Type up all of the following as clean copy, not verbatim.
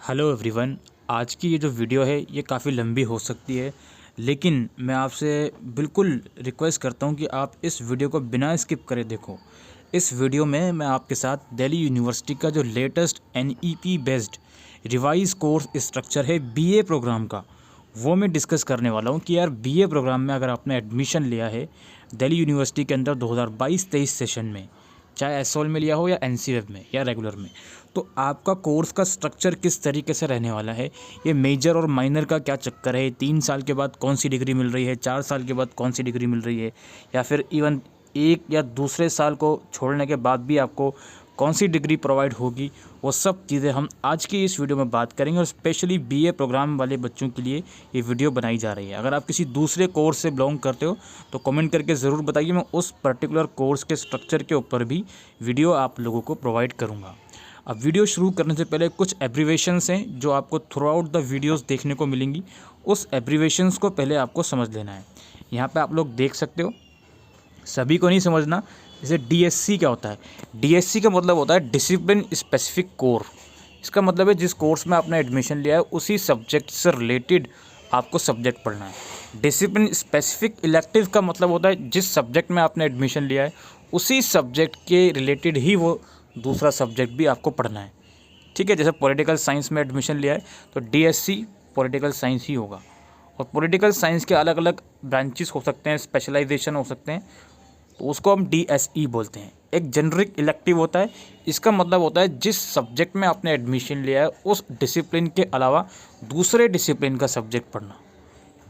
Hello everyone. आज की ये जो वीडियो है ये काफ़ी लंबी हो सकती है, लेकिन मैं आपसे बिल्कुल रिक्वेस्ट करता हूँ कि आप इस वीडियो को बिना स्किप करे देखो। इस वीडियो में मैं आपके साथ दिल्ली यूनिवर्सिटी का जो latest NEP based revise course structure है बीए प्रोग्राम का, वो मैं डिस्कस करने वाला हूँ कि यार बीए प्रोग्राम में अगर आपने एडमिशन लिया है दिल्ली यूनिवर्सिटी के अंदर 2022-23 सेशन में, चाहे एसओल में लिया हो या एनसीवेब में या रेगुलर में, तो आपका कोर्स का स्ट्रक्चर किस तरीके से रहने वाला है, ये मेजर और माइनर का क्या चक्कर है, 3 साल के बाद कौन सी डिग्री मिल रही है, 4 साल के बाद कौन सी डिग्री मिल रही है, या फिर इवन एक या दूसरे साल को छोड़ने के बाद भी आपको कौन सी डिग्री प्रोवाइड होगी, वो सब चीज़ें हम आज की इस वीडियो में बात करेंगे। और स्पेशली बीए प्रोग्राम वाले बच्चों के लिए ये वीडियो बनाई जा रही है। अगर आप किसी दूसरे कोर्स से बिलोंग करते हो तो कमेंट करके ज़रूर बताइए, मैं उस पर्टिकुलर कोर्स के स्ट्रक्चर के ऊपर भी वीडियो आप लोगों को प्रोवाइड करूँगा। अब वीडियो शुरू करने से पहले कुछ एब्रीवेशंस हैं जो आपको थ्रू आउट द वीडियोस देखने को मिलेंगी। उस एब्रीवेशंस को पहले आपको समझ लेना है। यहाँ पे आप लोग देख सकते हो, सभी को नहीं समझना। जैसे डीएससी क्या होता है? डीएससी का मतलब होता है डिसिप्लिन स्पेसिफिक कोर। इसका मतलब है जिस कोर्स में आपने एडमिशन लिया है उसी सब्जेक्ट से रिलेटेड आपको सब्जेक्ट पढ़ना है। डिसिप्लिन स्पेसिफिक इलेक्टिव का मतलब होता है जिस सब्जेक्ट में आपने एडमिशन लिया है उसी सब्जेक्ट के रिलेटेड ही वो दूसरा सब्जेक्ट भी आपको पढ़ना है। ठीक है, जैसे पॉलिटिकल साइंस में एडमिशन लिया है तो डीएससी पॉलिटिकल साइंस ही होगा। और पॉलिटिकल साइंस के अलग अलग ब्रांचेस हो सकते हैं, स्पेशलाइजेशन हो सकते हैं, तो उसको हम डीएसई बोलते हैं। एक जेनरिक इलेक्टिव होता है, इसका मतलब होता है जिस सब्जेक्ट में आपने एडमिशन लिया है उस डिसिप्लिन के अलावा दूसरे डिसिप्लिन का सब्जेक्ट पढ़ना।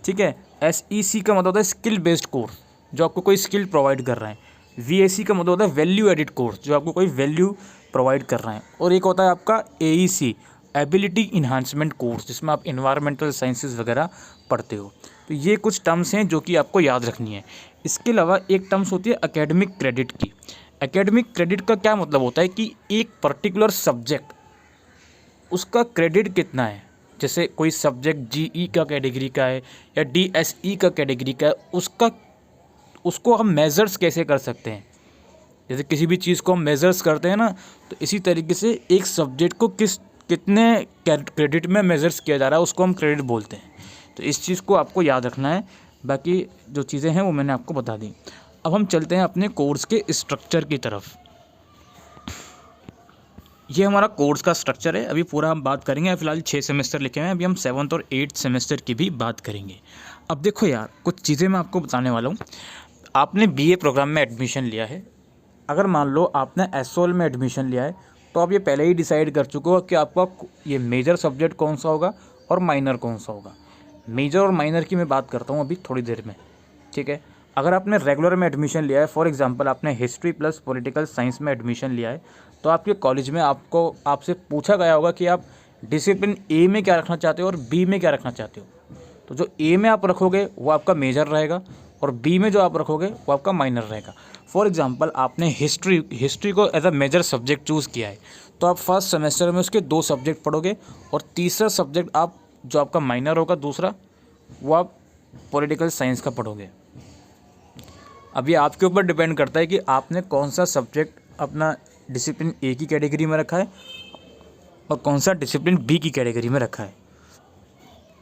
ठीक है। एसईसी का मतलब होता है स्किल बेस्ड कोर्स, जो आपको कोई स्किल प्रोवाइड कर रहा है। वीएसी का मतलब होता है वैल्यू एडिड कोर्स, जो आपको कोई वैल्यू प्रोवाइड कर रहा है। और एक होता है आपका एईसी, एबिलिटी इन्हांसमेंट कोर्स, जिसमें आप इन्वायरमेंटल साइंसेस वगैरह पढ़ते हो। तो ये कुछ टर्म्स हैं जो कि आपको याद रखनी है। इसके अलावा एक टर्म्स होती है एकेडमिक क्रेडिट की। एकेडमिक क्रेडिट का क्या मतलब होता है कि एक पर्टिकुलर सब्जेक्ट, उसका क्रेडिट कितना है। जैसे कोई सब्जेक्ट जीई का कैटेगरी का है या डीएसई का कैटेगरी का है, उसको हम मेज़र्स कैसे कर सकते हैं। जैसे किसी भी चीज़ को हम मेज़र्स करते हैं ना, तो इसी तरीके से एक सब्जेक्ट को कितने क्रेडिट में मेज़र्स किया जा रहा है उसको हम क्रेडिट बोलते हैं। तो इस चीज़ को आपको याद रखना है। बाकी जो चीज़ें हैं वो मैंने आपको बता दी। अब हम चलते हैं अपने कोर्स के स्ट्रक्चर की तरफ। ये हमारा कोर्स का स्ट्रक्चर है। अभी पूरा हम बात करेंगे। फ़िलहाल 6 सेमेस्टर लिखे हुए हैं, अभी हम 7th और 8th सेमेस्टर की भी बात करेंगे। अब देखो यार, कुछ चीज़ें मैं आपको बताने वाला हूँ। आपने बीए प्रोग्राम में एडमिशन लिया है। अगर मान लो आपने एसओल में एडमिशन लिया है तो आप ये पहले ही डिसाइड कर चुके हो कि आपका ये मेजर सब्जेक्ट कौन सा होगा और माइनर कौन सा होगा। मेजर और माइनर की मैं बात करता हूँ अभी थोड़ी देर में। ठीक है। अगर आपने रेगुलर में एडमिशन लिया है, फॉर एग्जांपल आपने हिस्ट्री प्लस पॉलिटिकल साइंस में एडमिशन लिया है, तो आपके कॉलेज में आपसे पूछा गया होगा कि आप डिसिप्लिन ए में क्या रखना चाहते हो और बी में क्या रखना चाहते हो। तो जो ए में आप रखोगे वो आपका मेजर रहेगा और बी में जो आप रखोगे वो आपका माइनर रहेगा। फॉर एग्जांपल आपने हिस्ट्री को as a major subject choose किया है, तो आप फर्स्ट सेमेस्टर में उसके 2 सब्जेक्ट पढ़ोगे और तीसरा सब्जेक्ट आप जो आपका माइनर होगा दूसरा, वो आप पॉलिटिकल साइंस का पढ़ोगे। अब ये आपके ऊपर डिपेंड करता है कि आपने कौन सा सब्जेक्ट अपना डिसिप्लिन ए की कैटेगरी में रखा है और कौन सा डिसिप्लिन बी की कैटेगरी में रखा है।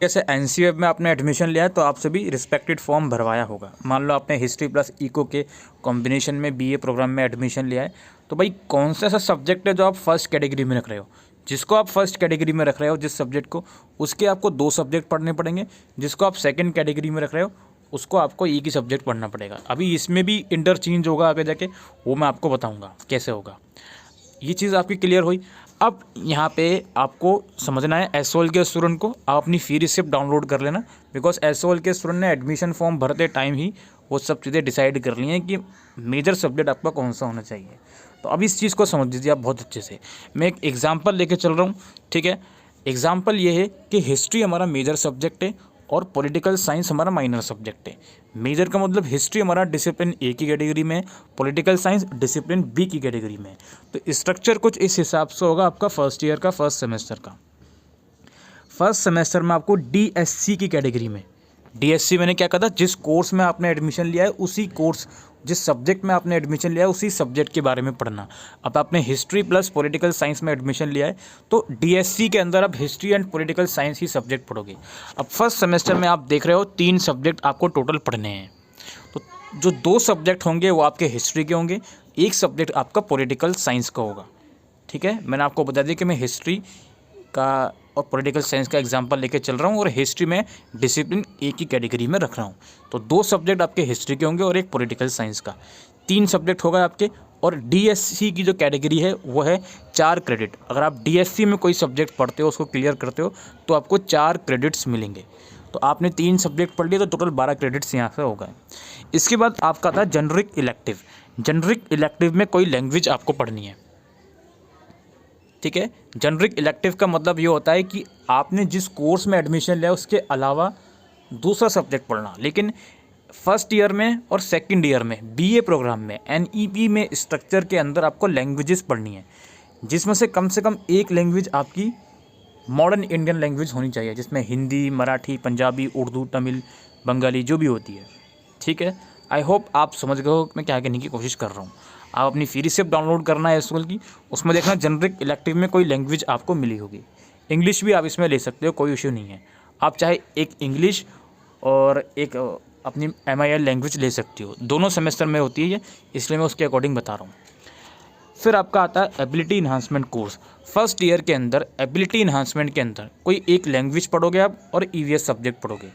जैसे एनसीवेब में आपने एडमिशन लिया है तो आपसे भी रिस्पेक्टेड फॉर्म भरवाया होगा। मान लो आपने हिस्ट्री प्लस इको के कॉम्बिनेशन में बीए प्रोग्राम में एडमिशन लिया है, तो भाई कौन सा ऐसा सब्जेक्ट है जो आप फर्स्ट कैटेगरी में रख रहे हो। जिसको आप फर्स्ट कैटेगरी में रख रहे हो, जिस सब्जेक्ट को, उसके आपको 2 सब्जेक्ट पढ़ने पड़ेंगे। जिसको आप सेकंड कैटेगरी में रख रहे हो उसको आपको एक ही सब्जेक्ट पढ़ना पड़ेगा। अभी इसमें भी इंटरचेंज होगा आगे जाके, वो मैं आपको बताऊँगा कैसे होगा। ये चीज़ आपकी क्लियर हुई। अब यहाँ पे आपको समझना है एसओल के स्टूडेंट को, आप अपनी फ़ी रिसिप्ट डाउनलोड कर लेना, बिकॉज एसओल के स्टूडेंट ने एडमिशन फॉर्म भरते टाइम ही वो सब चीज़ें डिसाइड कर ली हैं कि मेजर सब्जेक्ट आपका कौन सा होना चाहिए। तो अब इस चीज़ को समझ लीजिए आप बहुत अच्छे से। मैं एक एग्जाम्पल लेके चल रहा हूँ। ठीक है। एग्जाम्पल ये है कि हिस्ट्री हमारा मेजर सब्जेक्ट है और पॉलिटिकल साइंस हमारा माइनर सब्जेक्ट है। मेजर का मतलब हिस्ट्री हमारा डिसिप्लिन ए की कैटेगरी में है, पॉलिटिकल साइंस डिसिप्लिन बी की कैटेगरी में है। तो स्ट्रक्चर कुछ इस हिसाब से होगा आपका फर्स्ट ईयर का, फर्स्ट सेमेस्टर का। फर्स्ट सेमेस्टर में आपको डीएससी की कैटेगरी में डीएससी मैंने क्या कहा था, जिस कोर्स में आपने एडमिशन लिया है उसी कोर्स, जिस सब्जेक्ट में आपने एडमिशन लिया है उसी सब्जेक्ट के बारे में पढ़ना। अब आपने हिस्ट्री प्लस पॉलिटिकल साइंस में एडमिशन लिया है तो डीएससी के अंदर आप history and political science he subject पढ़ोगे। अब फर्स्ट सेमेस्टर में आप देख रहे हो 3 सब्जेक्ट आपको टोटल पढ़ने हैं। तो जो 2 सब्जेक्ट होंगे वो आपके हिस्ट्री के होंगे, 1 सब्जेक्ट आपका पॉलिटिकल साइंस का होगा। ठीक है, मैंने आपको बता दिया कि मैं हिस्ट्री का और पॉलिटिकल साइंस का एग्जांपल लेके चल रहा हूँ और हिस्ट्री में डिसिप्लिन एक ही कैटेगरी में रख रहा हूँ। तो 2 सब्जेक्ट आपके हिस्ट्री के होंगे और 1 पॉलिटिकल साइंस का, 3 सब्जेक्ट होगा आपके। और डीएससी की जो कैटेगरी है वो है 4 क्रेडिट। अगर आप डीएससी में कोई सब्जेक्ट पढ़ते हो, उसको क्लियर करते हो तो आपको 4 क्रेडिट्स मिलेंगे। तो आपने 3 सब्जेक्ट पढ़ लिए तो टोटल 12 क्रेडिट्स यहाँ से हो गए। इसके बाद आपका था जेनरिक इलेक्टिव। जेनरिक इलेक्टिव में कोई लैंग्वेज आपको पढ़नी है। ठीक है, जेनरिक इलेक्टिव का मतलब ये होता है कि आपने जिस कोर्स में एडमिशन लिया उसके अलावा दूसरा सब्जेक्ट पढ़ना। लेकिन फर्स्ट ईयर में और सेकंड ईयर में बीए प्रोग्राम में एनईपी में स्ट्रक्चर के अंदर आपको लैंग्वेजेस पढ़नी है, जिसमें से कम 1 लैंग्वेज आपकी मॉडर्न इंडियन लैंग्वेज होनी चाहिए, जिसमें हिंदी, मराठी, पंजाबी, उर्दू, तमिल, बंगाली जो भी होती है। ठीक है, आई होप आप समझ गए हो मैं क्या कहने की कोशिश कर रहा हूँ। आप अपनी फ्री रिसिप्ट डाउनलोड करना है स्कूल की, उसमें देखना जेनरिक इलेक्टिव में कोई लैंग्वेज आपको मिली होगी। इंग्लिश भी आप इसमें ले सकते हो, कोई इशू नहीं है। आप चाहे एक इंग्लिश और एक अपनी MIL लैंग्वेज ले सकते हो, दोनों सेमेस्टर में होती है ये, इसलिए मैं उसके अकॉर्डिंग बता रहा हूँ। फिर आपका आता है ability enhancement course. First year के अंदर एबिलिटी इन्हांसमेंट के अंदर कोई एक लैंग्वेज पढ़ोगे आप और EVS सब्जेक्ट पढ़ोगे।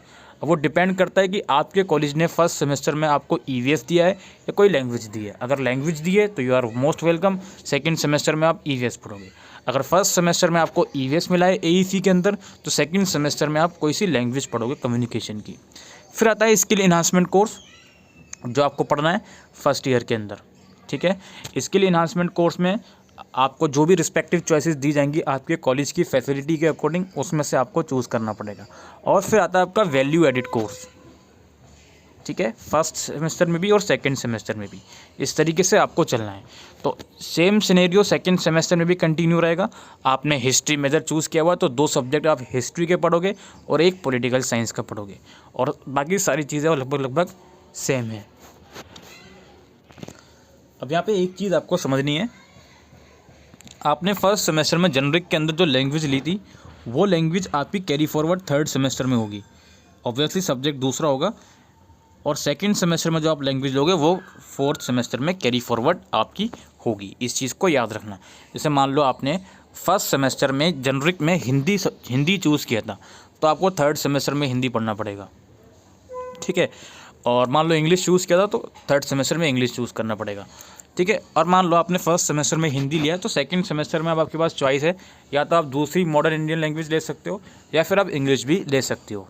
अब वो डिपेंड करता है कि आपके कॉलेज ने फर्स्ट सेमेस्टर में आपको EVS दिया है या कोई लैंग्वेज दी है। अगर लैंग्वेज दी है तो you are most welcome, second semester में आप EVS पढ़ोगे। अगर फर्स्ट सेमेस्टर में आपको EVS मिला है AEC के अंदर तो सेकंड सेमेस्टर में आप कोई सी लैंग्वेज पढ़ोगे कम्युनिकेशन की। फिर आता है स्किल इन्हांसमेंट कोर्स जो आपको पढ़ना है फर्स्ट ईयर के अंदर। ठीक है, स्किल इन्हांसमेंट कोर्स में आपको जो भी रिस्पेक्टिव चॉइसेस दी जाएंगी आपके कॉलेज की फैसिलिटी के अकॉर्डिंग, उसमें से आपको चूज़ करना पड़ेगा। और फिर आता है आपका वैल्यू एडिड कोर्स। ठीक है, फर्स्ट सेमेस्टर में भी और सेकंड सेमेस्टर में भी इस तरीके से आपको चलना है। तो सेम सिनेरियो सेकंड सेमेस्टर में भी कंटिन्यू रहेगा। आपने हिस्ट्री मेजर चूज़ किया हुआ तो 2 सब्जेक्ट आप हिस्ट्री के पढ़ोगे और 1 पॉलिटिकल साइंस का पढ़ोगे, और बाकी सारी चीज़ें लगभग सेम है। अब यहाँ पे एक चीज़ आपको समझनी है, आपने फर्स्ट सेमेस्टर में जेनरिक के अंदर जो लैंग्वेज ली थी वो लैंग्वेज आपकी कैरी फॉरवर्ड थर्ड सेमेस्टर में होगी। ऑब्वियसली सब्जेक्ट दूसरा होगा, और सेकंड सेमेस्टर में जो आप लैंग्वेज लोगे वो फोर्थ सेमेस्टर में कैरी फॉरवर्ड आपकी होगी। इस चीज़ को याद रखना। जैसे मान लो आपने फर्स्ट सेमेस्टर में जेनरिक में हिंदी चूज़ किया था तो आपको थर्ड सेमेस्टर में हिंदी पढ़ना पड़ेगा। ठीक है, और मान लो इंग्लिश चूज़ किया था तो थर्ड सेमेस्टर में इंग्लिश चूज़ करना पड़ेगा। ठीक है, और मान लो आपने फर्स्ट सेमेस्टर में हिंदी लिया तो सेकंड सेमेस्टर में अब आपके पास चॉइस है, या तो आप दूसरी मॉडर्न इंडियन लैंग्वेज ले सकते हो या फिर आप इंग्लिश भी ले सकते हो।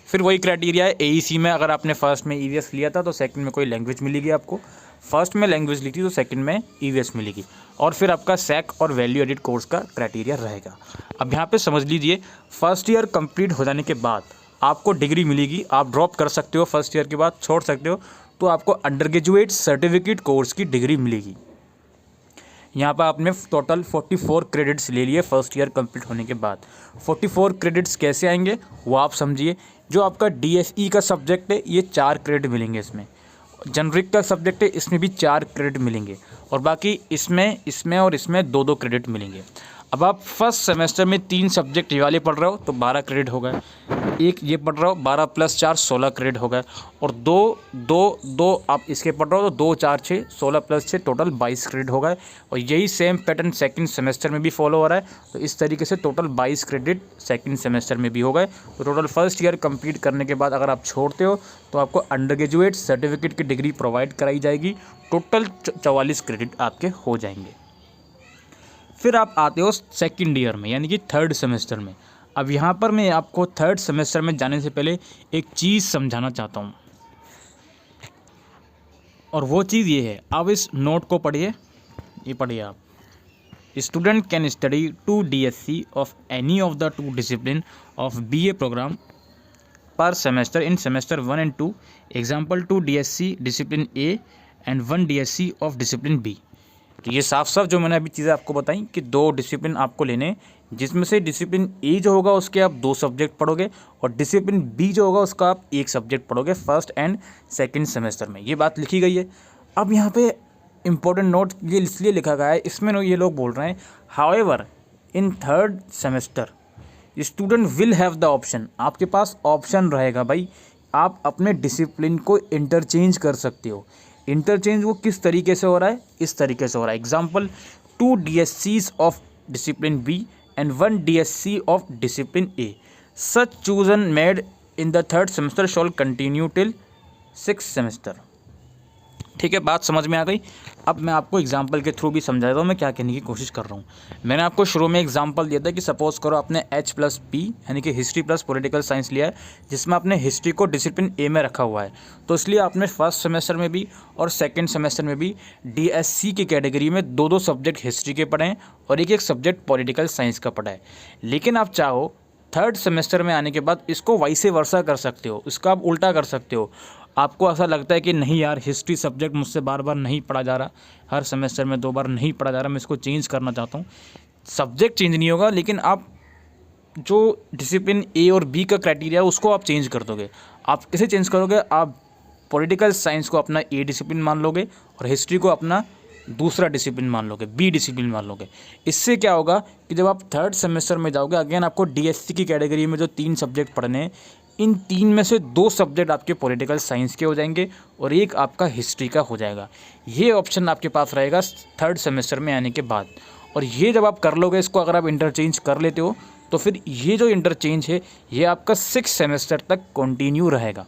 फिर वही क्राइटेरिया है AEC में, अगर आपने फर्स्ट में EVS लिया था तो सेकंड में कोई लैंग्वेज मिलेगी आपको, फर्स्ट में लैंग्वेज ली थी तो सेकंड में EVS मिलेगी। और फिर आपका SAC और वैल्यू एडिड कोर्स का क्राइटेरिया रहेगा। अब यहाँ पे समझ लीजिए, फर्स्ट ईयर कंप्लीट हो जाने के बाद आपको डिग्री मिलेगी। आप ड्रॉप कर सकते हो, फर्स्ट ईयर के बाद छोड़ सकते हो, तो आपको अंडर ग्रेजुएट सर्टिफिकेट कोर्स की डिग्री मिलेगी। यहाँ पर आपने टोटल 44 क्रेडिट्स ले लिए फर्स्ट ईयर कंप्लीट होने के बाद। 44 क्रेडिट्स कैसे आएंगे वो आप समझिए। जो आपका DSE का सब्जेक्ट है ये 4 क्रेडिट मिलेंगे, इसमें जेनरिक का सब्जेक्ट है इसमें भी 4 क्रेडिट मिलेंगे, और बाकी इसमें और इसमें 2-2 क्रेडिट मिलेंगे। अब आप फर्स्ट सेमेस्टर में 3 सब्जेक्ट ये वाले पढ़ रहे हो तो 12 क्रेडिट हो गए, एक ये पढ़ रहे हो 12 + 4 16 क्रेडिट हो गए, और दो आप इसके पढ़ रहे हो तो 2 4 6 16 + 6 टोटल 22 क्रेडिट हो गए। और यही सेम पैटर्न सेकंड सेमेस्टर में भी फॉलो हो रहा है, तो इस तरीके से टोटल 22 क्रेडिट सेकंड सेमेस्टर में भी हो गए। तो टोटल फर्स्ट ईयर कंप्लीट करने के बाद अगर आप छोड़ते हो तो आपको अंडर ग्रेजुएट सर्टिफिकेट की डिग्री प्रोवाइड कराई जाएगी। टोटल 44 क्रेडिट आपके हो जाएंगे। फिर आप आते हो सेकंड ईयर में, यानी कि थर्ड सेमेस्टर में। अब यहाँ पर मैं आपको थर्ड सेमेस्टर में जाने से पहले एक चीज़ समझाना चाहता हूँ, और वो चीज़ ये है, आप इस नोट को पढ़िए, ये पढ़िए आप। Student can study 2 DSC of any of the 2 discipline of BA programme per semester in semester 1 and 2। Example 2 DSC discipline A and 1 DSC of discipline B। तो ये साफ साफ जो मैंने अभी चीज़ें आपको बताई कि 2 डिसिप्लिन आपको लेने, जिसमें से डिसिप्लिन ए जो होगा उसके आप 2 सब्जेक्ट पढ़ोगे और डिसिप्लिन बी जो होगा उसका आप 1 सब्जेक्ट पढ़ोगे फर्स्ट एंड सेकंड सेमेस्टर में। ये बात लिखी गई है। अब यहाँ पे इम्पोर्टेंट नोट ये इसलिए लिखा गया है, इसमें ये लोग बोल रहे हैं however in third semester student will have the option, आपके पास ऑप्शन रहेगा भाई, आप अपने डिसिप्लिन को इंटरचेंज कर सकते हो। इंटरचेंज वो किस तरीके से हो रहा है, इस तरीके से हो रहा है। Example 2 DSCs of discipline B and 1 DSC of discipline A. Such chosen made in the third semester shall continue till 6th semester। ठीक है, बात समझ में आ गई। अब मैं आपको एग्जाम्पल के थ्रू भी समझा देता हूँ मैं क्या कहने की कोशिश कर रहा हूँ। मैंने आपको शुरू में एग्जाम्पल दिया था कि सपोज करो आपने H+P यानी कि हिस्ट्री प्लस पॉलिटिकल साइंस लिया है, जिसमें आपने हिस्ट्री को डिसिप्लिन ए में रखा हुआ है। तो इसलिए आपने फर्स्ट सेमेस्टर में भी और सेकेंड सेमेस्टर में भी DSC की कैटेगरी में 2-2 सब्जेक्ट हिस्ट्री के पढ़े हैं और 1-1 सब्जेक्ट पॉलिटिकल साइंस का पढ़ा है। लेकिन आप चाहो थर्ड सेमेस्टर में आने के बाद इसको वाइसे वर्सा कर सकते हो, इसका आप उल्टा कर सकते हो। आपको ऐसा लगता है कि नहीं यार हिस्ट्री सब्जेक्ट मुझसे बार बार नहीं पढ़ा जा रहा, हर सेमेस्टर में 2 बार नहीं पढ़ा जा रहा, मैं इसको चेंज करना चाहता हूँ। सब्जेक्ट चेंज नहीं होगा, लेकिन आप जो डिसिप्लिन ए और बी का क्राइटेरिया है उसको आप चेंज कर दोगे। आप कैसे चेंज करोगे, आप पॉलिटिकल साइंस को अपना ए डिसिप्लिन मान लोगे और हिस्ट्री को अपना दूसरा डिसिप्लिन मान लोगे, बी डिसिप्लिन मान लोगे। इससे क्या होगा कि जब आप थर्ड सेमेस्टर में जाओगे, अगेन आपको DSC की कैटेगरी में जो 3 सब्जेक्ट पढ़ने हैं, इन 3 में से 2 सब्जेक्ट आपके पॉलिटिकल साइंस के हो जाएंगे और 1 आपका हिस्ट्री का हो जाएगा। ये ऑप्शन आपके पास रहेगा थर्ड सेमेस्टर में आने के बाद। और ये जब आप कर लोगे इसको, अगर आप इंटरचेंज कर लेते हो तो फिर ये जो इंटरचेंज है ये आपका 6 सेमेस्टर तक कंटिन्यू रहेगा।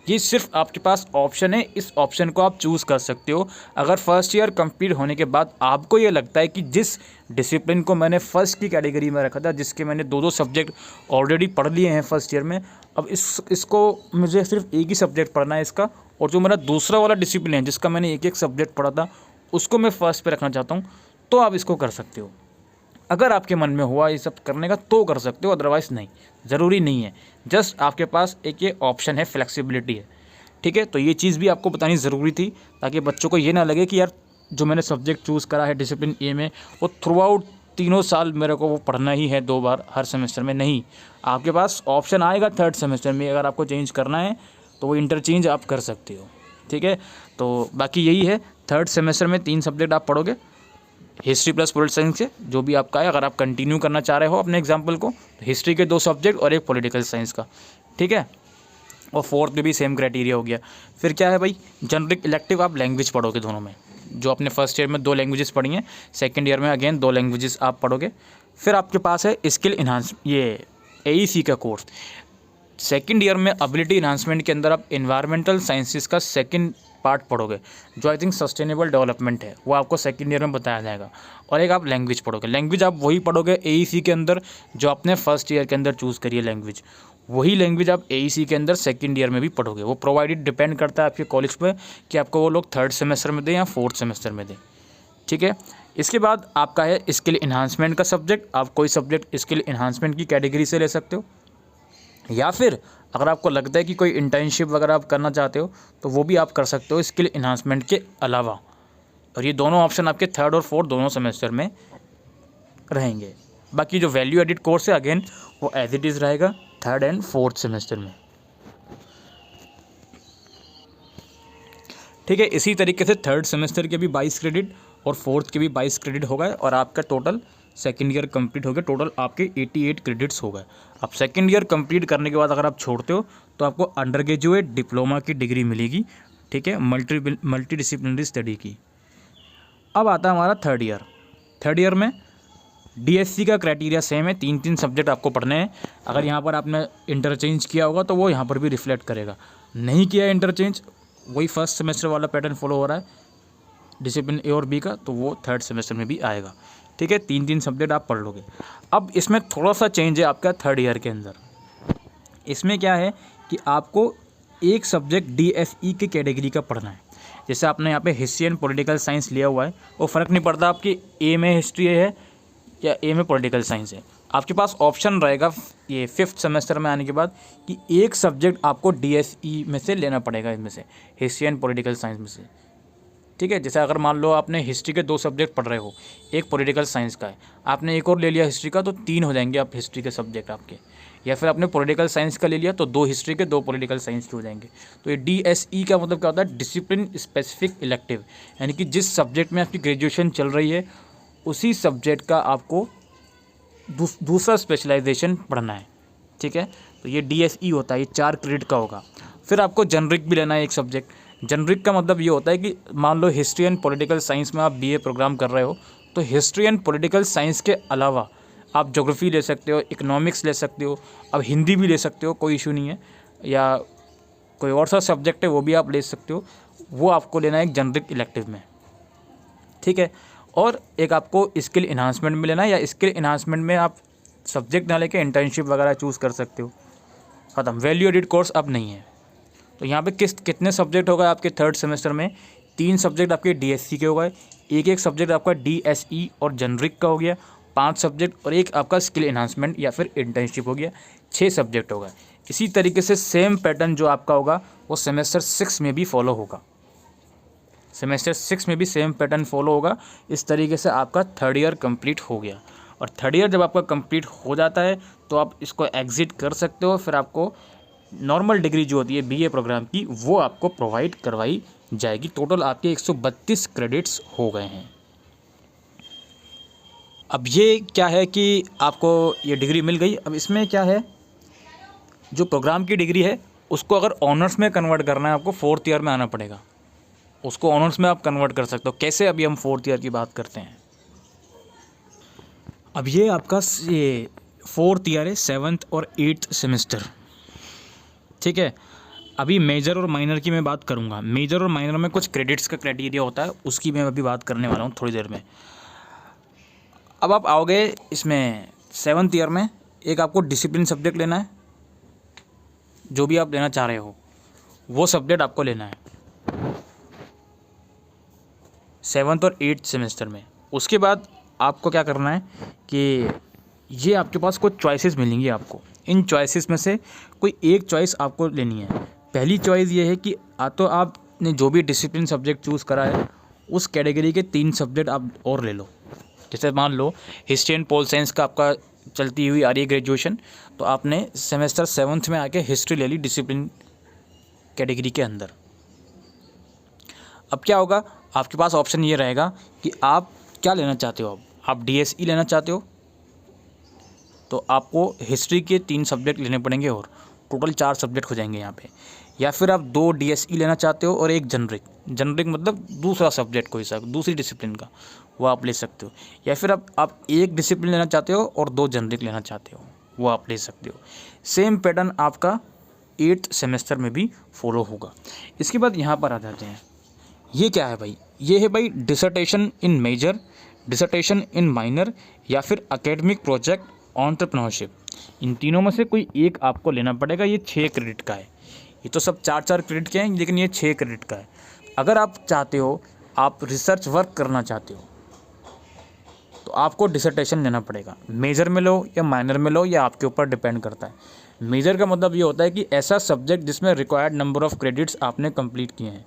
ये सिर्फ आपके पास ऑप्शन है, इस ऑप्शन को आप चूज़ कर सकते हो। अगर फर्स्ट ईयर कंप्लीट होने के बाद आपको ये लगता है कि जिस डिसिप्लिन को मैंने फर्स्ट की कैटेगरी में रखा था, जिसके मैंने 2-2 सब्जेक्ट ऑलरेडी पढ़ लिए हैं फर्स्ट ईयर में, अब इसको मुझे सिर्फ 1 ही सब्जेक्ट पढ़ना है इसका, और जो मेरा दूसरा वाला डिसिप्लिन है जिसका मैंने 1-1 सब्जेक्ट पढ़ा था उसको मैं फर्स्ट पे रखना चाहता हूँ, तो आप इसको कर सकते हो। अगर आपके मन में हुआ ये सब करने का तो कर सकते हो, अदरवाइज़ नहीं, ज़रूरी नहीं है। जस्ट आपके पास एक ये ऑप्शन है, फ्लेक्सिबिलिटी है। ठीक है, तो ये चीज़ भी आपको बतानी ज़रूरी थी ताकि बच्चों को ये ना लगे कि यार जो मैंने सब्जेक्ट चूज़ करा है डिसिप्लिन ए में वो थ्रू आउट 3 साल मेरे को वो पढ़ना ही है 2 बार हर सेमेस्टर में। नहीं, आपके पास ऑप्शन आएगा थर्ड सेमेस्टर में, अगर आपको चेंज करना है तो वो इंटरचेंज आप कर सकते हो। ठीक है, तो बाकी यही है, थर्ड सेमेस्टर में 3 सब्जेक्ट आप पढ़ोगे हिस्ट्री प्लस पॉलिटिकल साइंस से, जो भी आपका है। अगर आप कंटिन्यू करना चाह रहे हो अपने एग्जाम्पल को, तो हिस्ट्री के 2 सब्जेक्ट और 1 पॉलिटिकल साइंस का। ठीक है, और फोर्थ में भी सेम क्राइटेरिया हो गया। फिर क्या है भाई, जनरिक इलेक्टिव आप लैंग्वेज पढ़ोगे दोनों में। जो आपने फर्स्ट ईयर में 2 लैंग्वेजेस पढ़ी हैं, सेकंड ईयर में अगेन 2 लैंग्वेजेस आप पढ़ोगे। फिर आपके पास है स्किल इन्हांस, ये AEC का कोर्स। सेकंड ईयर में एबिलिटी इन्हांसमेंट के अंदर आप एनवायरमेंटल साइंसेस का सेकंड पार्ट पढ़ोगे, जो आई थिंक सस्टेनेबल डेवलपमेंट है, वो आपको सेकंड ईयर में बताया जाएगा। और एक आप लैंग्वेज पढ़ोगे। लैंग्वेज आप वही पढ़ोगे AEC के अंदर जो आपने फर्स्ट ईयर के अंदर चूज़ करी है लैंग्वेज, वही लैंग्वेज आप AEC के अंदर सेकंड ईयर में भी पढ़ोगे। वो प्रोवाइडेड डिपेंड करता है आपके कॉलेज पे कि आपको वो लोग थर्ड सेमेस्टर में दें या फोर्थ सेमेस्टर में दें। ठीक है, इसके बाद आपका है स्किल इन्हांसमेंट का सब्जेक्ट। आप कोई सब्जेक्ट स्किल इन्हांसमेंट की कैटेगरी से ले सकते हो, या फिर अगर आपको लगता है कि कोई इंटर्नशिप वगैरह आप करना चाहते हो तो वो भी आप कर सकते हो स्किल इन्हांसमेंट के अलावा। और ये दोनों ऑप्शन आपके थर्ड और फोर्थ दोनों सेमेस्टर में रहेंगे। बाकी जो वैल्यू एडिड कोर्स है अगेन वो एज इट इज़ रहेगा थर्ड एंड फोर्थ सेमेस्टर में। ठीक है, इसी तरीके से थर्ड सेमेस्टर के भी 22 क्रेडिट और फोर्थ के भी 22 क्रेडिट हो गए और आपका टोटल सेकेंड ईयर कंप्लीट हो गया। टोटल आपके 88 क्रेडिट्स हो गए। अब सेकेंड ईयर कंप्लीट करने के बाद अगर आप छोड़ते हो तो आपको अंडर ग्रेजुएट डिप्लोमा की डिग्री मिलेगी। ठीक है, मल्टी डिसिप्लिनरी स्टडी की। अब आता है हमारा थर्ड ईयर। थर्ड ईयर में DSC का क्राइटेरिया सेम है, 3-3 सब्जेक्ट आपको पढ़ने हैं। अगर यहाँ पर आपने इंटरचेंज किया होगा तो वो यहाँ पर भी रिफ्लेक्ट करेगा। नहीं किया इंटरचेंज, वही फर्स्ट सेमेस्टर वाला पैटर्न फॉलो हो रहा है डिसिप्लिन A और B का, तो वो थर्ड सेमेस्टर में भी आएगा। ठीक है, 3-3 सब्जेक्ट आप पढ़ लोगे। अब इसमें थोड़ा सा चेंज है आपका थर्ड ईयर के अंदर। इसमें क्या है कि आपको एक सब्जेक्ट DSE की कैटेगरी का पढ़ना है। जैसे आपने यहाँ पे हिस्ट्री एंड पॉलिटिकल साइंस लिया हुआ है, वो फ़र्क नहीं पड़ता आपकी A में हिस्ट्री है या A में पॉलिटिकल साइंस है। आपके पास ऑप्शन रहेगा ये 5th सेमेस्टर में आने के बाद कि एक सब्जेक्ट आपको DSE में से लेना पड़ेगा, इनमें से हिस्ट्री एंड पॉलिटिकल साइंस में से। ठीक है। जैसे अगर मान लो आपने हिस्ट्री के 2 सब्जेक्ट पढ़ रहे हो, एक पॉलिटिकल साइंस का है, आपने एक और ले लिया हिस्ट्री का, तो 3 हो जाएंगे आप हिस्ट्री के सब्जेक्ट आपके। या फिर आपने पॉलिटिकल साइंस का ले लिया तो 2 हिस्ट्री के 2 पॉलिटिकल साइंस के हो जाएंगे। तो ये DSE का मतलब क्या होता है, डिसिप्लिन स्पेसिफिक इलेक्टिव, यानी कि जिस सब्जेक्ट में आपकी ग्रेजुएशन चल रही है उसी सब्जेक्ट का आपको दूसरा स्पेशलाइजेशन पढ़ना है, ठीक है। तो ये DSE होता है, ये 4 क्रेडिट का होगा। फिर आपको जनरिक भी लेना है एक सब्जेक्ट। जनरिक का मतलब ये होता है कि मान लो हिस्ट्री एंड पॉलिटिकल साइंस में आप BA प्रोग्राम कर रहे हो, तो हिस्ट्री एंड पॉलिटिकल साइंस के अलावा आप ज्योग्राफी ले सकते हो, इकोनॉमिक्स ले सकते हो, अब हिंदी भी ले सकते हो, कोई इशू नहीं है, या कोई और सा सब्जेक्ट है वो भी आप ले सकते हो। वो आपको लेना है एक जनरिक इलेक्टिव में, ठीक है। और एक आपको स्किल इन्हांसमेंट में लेना है, या स्किल इन्हांसमेंट में आप सब्जेक्ट ना लेके इंटर्नशिप वगैरह चूज़ कर सकते हो। ख़त्म, वैल्यू एडिड कोर्स अब नहीं है। तो यहाँ पे कितने सब्जेक्ट हो गए आपके 3rd सेमेस्टर में, 3 सब्जेक्ट आपके DSC के हो गए, एक सब्जेक्ट आपका DSE और जनरिक का हो गया, 5 सब्जेक्ट, और एक आपका स्किल इन्हांसमेंट या फिर इंटर्नशिप हो गया, 6 सब्जेक्ट हो गए। इसी तरीके से सेम पैटर्न जो आपका होगा वो सेमेस्टर 6 में भी फॉलो होगा। सेमेस्टर 6 में भी सेम पैटर्न फॉलो होगा। इस तरीके से आपका 3rd ईयर कंप्लीट हो गया। और 3rd ईयर जब आपका कंप्लीट हो जाता है तो आप इसको एग्जिट कर सकते हो। फिर आपको नॉर्मल डिग्री जो होती है BA प्रोग्राम की वो आपको प्रोवाइड करवाई जाएगी। टोटल आपके 132 क्रेडिट्स हो गए हैं। अब ये क्या है कि आपको ये डिग्री मिल गई। अब इसमें क्या है, जो प्रोग्राम की डिग्री है उसको अगर ऑनर्स में कन्वर्ट करना है आपको 4th ईयर में आना पड़ेगा। उसको ऑनर्स में आप कन्वर्ट कर सकते हो। कैसे, अभी हम 4th ईयर की बात करते हैं। अब ये आपका ये 4th ईयर है, 7th और 8th सेमेस्टर, ठीक है। अभी मेजर और माइनर की मैं बात करूँगा। मेजर और माइनर में कुछ क्रेडिट्स का क्राइटेरिया होता है, उसकी मैं अभी बात करने वाला हूँ थोड़ी देर में। अब आप आओगे इसमें 7th ईयर में, एक आपको डिसिप्लिन सब्जेक्ट लेना है, जो भी आप लेना चाह रहे हो वो सब्जेक्ट आपको लेना है 7th और 8th सेमेस्टर में। उसके बाद आपको क्या करना है कि ये आपके पास कुछ चॉइसेस मिलेंगी आपको। इन चॉइसेस में से कोई एक चॉइस आपको लेनी है। पहली चॉइस ये है कि तो आपने जो भी डिसिप्लिन सब्जेक्ट चूज़ करा है उस कैटेगरी के 3 सब्जेक्ट आप और ले लो। जैसे मान लो हिस्ट्री एंड पोल साइंस का आपका चलती हुई आ रही है ग्रेजुएशन, तो आपने सेमेस्टर 7th में आके हिस्ट्री ले ली डिसिप्लिन कैटेगरी के अंदर। अब क्या होगा, आपके पास ऑप्शन ये रहेगा कि आप क्या लेना चाहते हो। आप DSE लेना चाहते हो तो आपको हिस्ट्री के 3 सब्जेक्ट लेने पड़ेंगे और टोटल 4 सब्जेक्ट हो जाएंगे यहाँ पे। या फिर आप 2 DSE लेना चाहते हो और एक जनरिक मतलब दूसरा सब्जेक्ट कोई सा दूसरी डिसिप्लिन का, वो आप ले सकते हो। या फिर आप एक डिसिप्लिन लेना चाहते हो और 2 जनरिक लेना चाहते हो, वो आप ले सकते हो। सेम पैटर्न आपका 8th सेमेस्टर में भी फॉलो होगा। इसके बाद यहाँ पर आ जाते हैं, ये क्या है भाई, ये है भाई डिसर्टेशन इन मेजर, डिसर्टेशन इन माइनर, या फिर एकेडमिक प्रोजेक्ट, एंटरप्रेन्योरशिप। इन तीनों में से कोई एक आपको लेना पड़ेगा। ये 6 क्रेडिट का है। ये तो सब 4-4 क्रेडिट के हैं, लेकिन ये 6 क्रेडिट का है। अगर आप चाहते हो, आप रिसर्च वर्क करना चाहते हो, तो आपको डिसर्टेशन लेना पड़ेगा। मेजर में लो या माइनर में लो, या आपके ऊपर डिपेंड करता है। मेजर का मतलब ये होता है कि ऐसा सब्जेक्ट जिसमें रिक्वायर्ड नंबर ऑफ़ क्रेडिट्स आपने कंप्लीट किए हैं।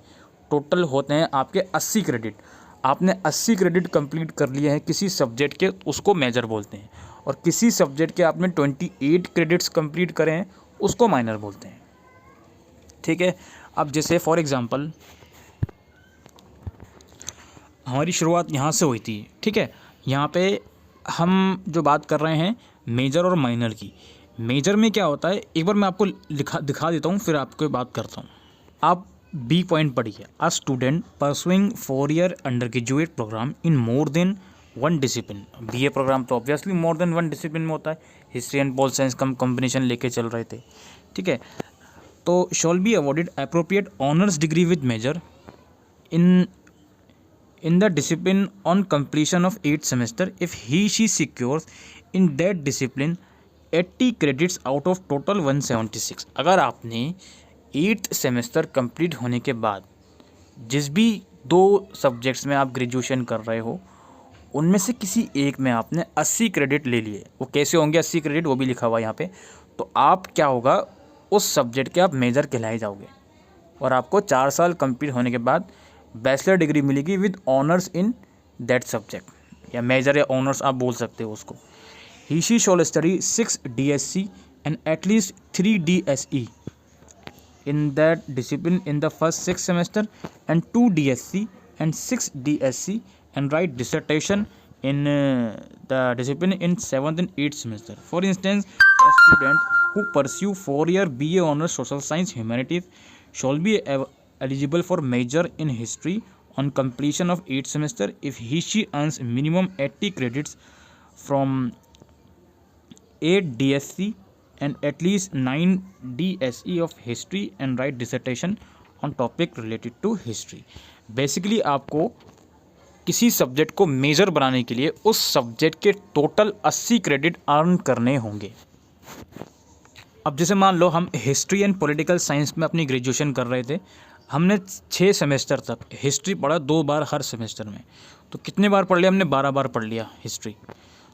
टोटल होते हैं आपके 80 क्रेडिट। आपने 80 क्रेडिट कंप्लीट कर लिए हैं किसी सब्जेक्ट के, उसको मेजर बोलते हैं। और किसी सब्जेक्ट के आपने 28 क्रेडिट्स कंप्लीट करें हैं, उसको माइनर बोलते हैं, ठीक है। अब जैसे फॉर एग्जांपल हमारी शुरुआत यहाँ से हुई थी, ठीक है। यहाँ पे हम जो बात कर रहे हैं मेजर और माइनर की। मेजर में क्या होता है, एक बार मैं आपको दिखा देता हूँ, फिर आपको बात करता हूँ। आप B पॉइंट पढ़िए। A student pursuing 4 year undergraduate programme in more than 1 discipline. BA programme तो ऑब्वियसली मोर देन 1 डिसिप्लिन में होता है। हिस्ट्री एंड पोल साइंस का कॉम्बिनेशन लेके चल रहे थे, ठीक है। तो shall be awarded appropriate honours degree with major in the discipline on completion of 8th semester if she secures in that discipline 80 credits out of total 176। अगर आपने 8th सेमेस्टर कंप्लीट होने के बाद जिस भी 2 सब्जेक्ट्स में आप ग्रेजुएशन कर रहे हो उनमें से किसी एक में आपने 80 क्रेडिट ले लिए, वो कैसे होंगे 80 क्रेडिट वो भी लिखा हुआ है यहाँ पे। तो आप क्या होगा, उस सब्जेक्ट के आप मेजर कहलाए जाओगे और आपको 4 साल कंप्लीट होने के बाद बैचलर डिग्री मिलेगी with honours in that subject, या मेजर या ऑनर्स आप बोल सकते हो उसको। He she shall study 6 DSC and at least 3 DSE in that discipline in the first 6 semester and 2 DSC and 6 DSC and write dissertation in the discipline in 7th and 8th semester. For instance, a student who pursue 4-year BA honors social science humanities shall be eligible for major in history on completion of 8th semester if she earns minimum 80 credits from 8 DSC and at least 9 DSE of history and write dissertation on topic related to history. Basically आपको किसी subject को major बनाने के लिए उस subject के total 80 credit earn करने होंगे। अब जैसे मान लो हम हिस्ट्री एंड पॉलिटिकल साइंस में अपनी ग्रेजुएशन कर रहे थे, हमने 6 सेमेस्टर तक हिस्ट्री पढ़ा 2 बार हर सेमेस्टर में, तो कितने बार पढ़ लिया हमने? 12 बार पढ़ लिया हिस्ट्री।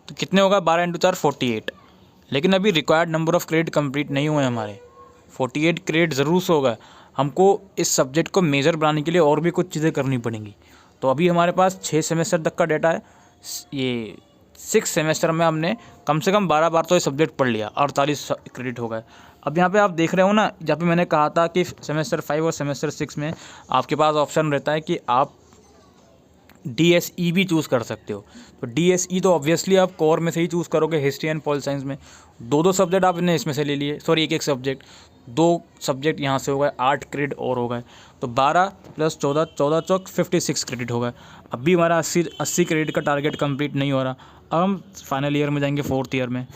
तो कितने होगा? 12 × 4 48। लेकिन अभी required number of credit complete नहीं हुए हमारे, 48 क्रेडिट ज़रूर से होगा। हमको इस सब्जेक्ट को मेजर बनाने के लिए और भी कुछ चीज़ें करनी पड़ेंगी। तो अभी हमारे पास 6 सेमेस्टर तक का डेटा है, ये 6 सेमेस्टर में हमने कम से कम 12 बार तो ये सब्जेक्ट पढ़ लिया, 48 क्रेडिट हो गए। अब यहाँ पे आप देख रहे हो ना, जहाँ पे मैंने कहा था कि सेमेस्टर 5 और सेमेस्टर 6 में आपके पास ऑप्शन रहता है कि आप DSE भी चूज़ कर सकते हो। तो DSE तो ऑब्वियसली आप कोर में से ही चूज़ करोगे, हिस्ट्री एंड पॉल साइंस में 2-2 सब्जेक्ट आपने इसमें से ले लिए, सॉरी 1-1 सब्जेक्ट, 2 सब्जेक्ट यहाँ से हो गए, 8 क्रेडिट और हो गए। तो 12 + 14, 14 चौक 56 क्रेडिट हो गए। अब भी हमारा 80 क्रेडिट का टारगेट कंप्लीट नहीं हो रहा। अब हम फाइनल ईयर में जाएंगे, 4th ईयर में।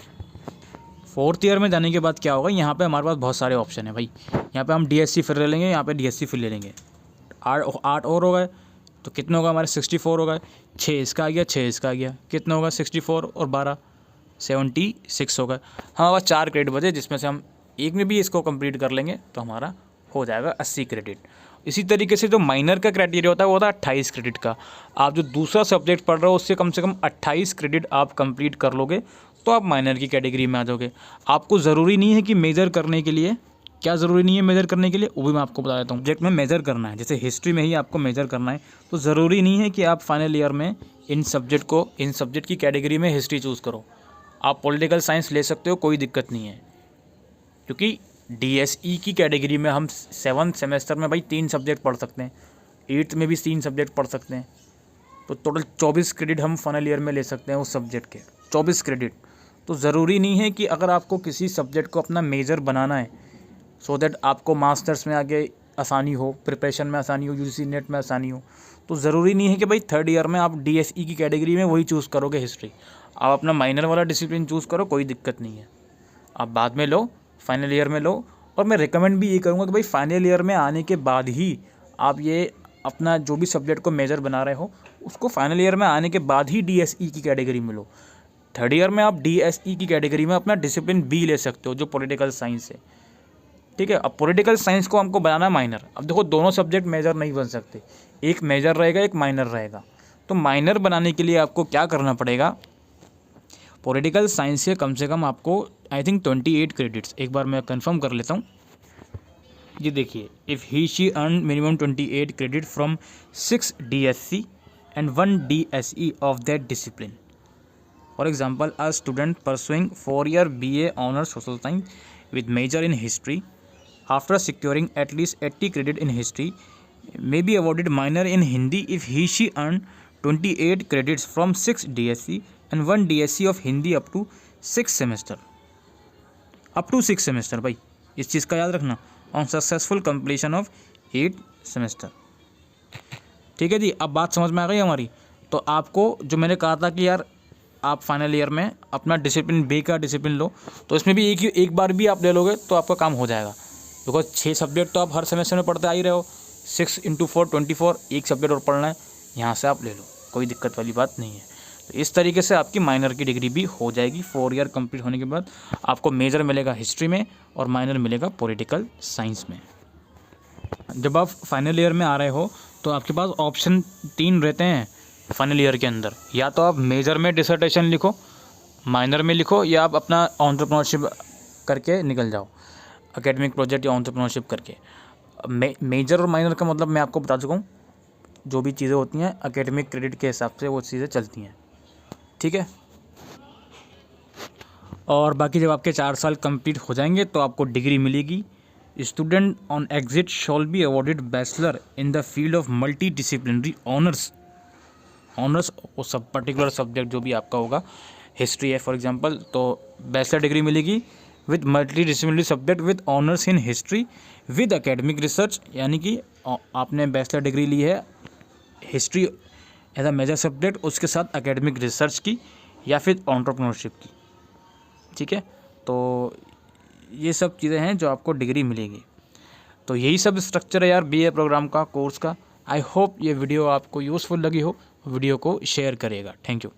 4th ईयर में जाने के बाद क्या होगा? यहाँ पर हमारे पास बहुत सारे ऑप्शन है भाई। यहाँ पर हम DSC फिर ले लेंगे, यहाँ पर DSC फिर ले लेंगे, 8 और हो गए। तो कितना होगा हमारे? 64 हो गए। 6 इसका आ गया, 6 इसका आ गया, कितना होगा? 64 और 12 76 हो गए। हमारे पास 4 क्रेडिट बचे, जिसमें से हम एक में भी इसको कंप्लीट कर लेंगे तो हमारा हो जाएगा 80 क्रेडिट। इसी तरीके से जो माइनर का क्राइटेरिया होता है वो होता है 28 क्रेडिट का। आप जो दूसरा सब्जेक्ट पढ़ रहे हो उससे कम से कम 28 क्रेडिट आप कंप्लीट कर लोगे तो आप माइनर की कैटेगरी में आ जाओगे। आपको ज़रूरी नहीं है कि मेजर करने के लिए, क्या ज़रूरी नहीं है मेजर करने के लिए, वो भी मैं आपको बता देता हूँ। सब्जेक्ट में मेजर करना है, जैसे हिस्ट्री में ही आपको मेजर करना है, तो ज़रूरी नहीं है कि आप फाइनल ईयर में इन सब्जेक्ट की कैटेगरी में हिस्ट्री चूज़ करो। आप पॉलिटिकल साइंस ले सकते हो, कोई दिक्कत नहीं है, क्योंकि DSE की कैटेगरी में हम 7th सेमेस्टर में भाई 3 सब्जेक्ट पढ़ सकते हैं, 8th में भी 3 सब्जेक्ट पढ़ सकते हैं। तो टोटल 24 क्रेडिट हम फाइनल ईयर में ले सकते हैं उस सब्जेक्ट के, 24 क्रेडिट। तो ज़रूरी नहीं है कि अगर आपको किसी सब्जेक्ट को अपना मेजर बनाना है सो दैट आपको मास्टर्स में आगे आसानी हो, प्रिपरेशन में आसानी हो, UGC नेट में आसानी हो, तो ज़रूरी नहीं है कि भाई 3rd ईयर में आप DSE की कैटेगरी में वही चूज़ करोगे हिस्ट्री। आप अपना माइनर वाला डिसिप्लिन चूज़ करो, कोई दिक्कत नहीं है, आप बाद में लो, फाइनल ईयर में लो। और मैं रिकमेंड भी ये करूँगा कि भाई फाइनल ईयर में आने के बाद ही आप ये अपना जो भी सब्जेक्ट को मेजर बना रहे हो उसको फाइनल ईयर में आने के बाद ही DSE की कैटेगरी में लो। 3rd ईयर में आप DSE की कैटेगरी में अपना डिसिप्लिन B ले सकते हो, जो पॉलिटिकल साइंस है, ठीक है। अब पॉलिटिकल साइंस को हमको बनाना माइनर। अब देखो दोनों सब्जेक्ट मेजर नहीं बन सकते, एक मेजर रहेगा एक माइनर रहेगा। तो माइनर बनाने के लिए आपको क्या करना पड़ेगा? पॉलिटिकल साइंस से कम आपको आई थिंक 28 क्रेडिट्स, एक बार मैं कंफर्म कर लेता हूँ। ये देखिए, if he she earn minimum 28 credit from 6 DSC and 1 DSE of that discipline. For example, a student pursuing 4-year BA honours social science with major in history after securing at least 80 credit in history may be awarded minor in Hindi if she earned 28 credits from 6 DSC and 1 DSC of Hindi up to 6 semester भाई, इस चीज़ का याद रखना, on successful completion of 8 semester। ठीक है जी, अब बात समझ में आ गई हमारी। तो आपको जो मैंने कहा था कि यार आप फाइनल ईयर में अपना डिसिप्लिन B का डिसिप्लिन लो, तो इसमें भी एक बार भी आप ले लोगे तो आपका काम हो जाएगा। बिकॉज 6 सब्जेक्ट तो आप हर सेमेस्टर में पढ़ते आ ही रहे हो, 6 × 4 24, एक सब्जेक्ट और पढ़ना है, यहाँ से आप ले लो, कोई दिक्कत वाली बात नहीं है। तो इस तरीके से आपकी माइनर की डिग्री भी हो जाएगी। 4 ईयर कंप्लीट होने के बाद आपको मेजर मिलेगा हिस्ट्री में और माइनर मिलेगा पॉलिटिकल साइंस में। जब आप फाइनल ईयर में आ रहे हो तो आपके पास ऑप्शन 3 रहते हैं फाइनल ईयर के अंदर। या तो आप मेजर में डिसर्टेशन लिखो, माइनर में लिखो, या आप अपना एंटरप्रेन्योरशिप करके निकल जाओ, एकेडमिक प्रोजेक्ट या एंटरप्रेन्योरशिप करके। मेजर और माइनर का मतलब मैं आपको बता चुका हूँ। जो भी चीज़ें होती हैं एकेडमिक क्रेडिट के हिसाब से वो चीज़ें चलती हैं, ठीक है। और बाकी जब आपके 4 साल कंप्लीट हो जाएंगे तो आपको डिग्री मिलेगी। Student on exit shawl be awarded bachelor in the field of multi disciplinary honours वो सब पर्टिकुलर सब्जेक्ट जो भी आपका होगा, हिस्ट्री है फॉर एग्जांपल, तो बैचलर डिग्री मिलेगी with multidisciplinary subject with honours in history with academic research, यानी कि आपने बैचलर डिग्री ली है history as a major subject, उसके साथ एकेडमिक रिसर्च की या फिर एंटरप्रेन्योरशिप की, ठीक है। तो ये सब चीज़ें हैं जो आपको डिग्री मिलेगी। तो यही सब स्ट्रक्चर है यार बीए प्रोग्राम का, कोर्स का। आई होप ये वीडियो आपको यूज़फुल लगी हो, वीडियो को शेयर करिएगा। Thank you.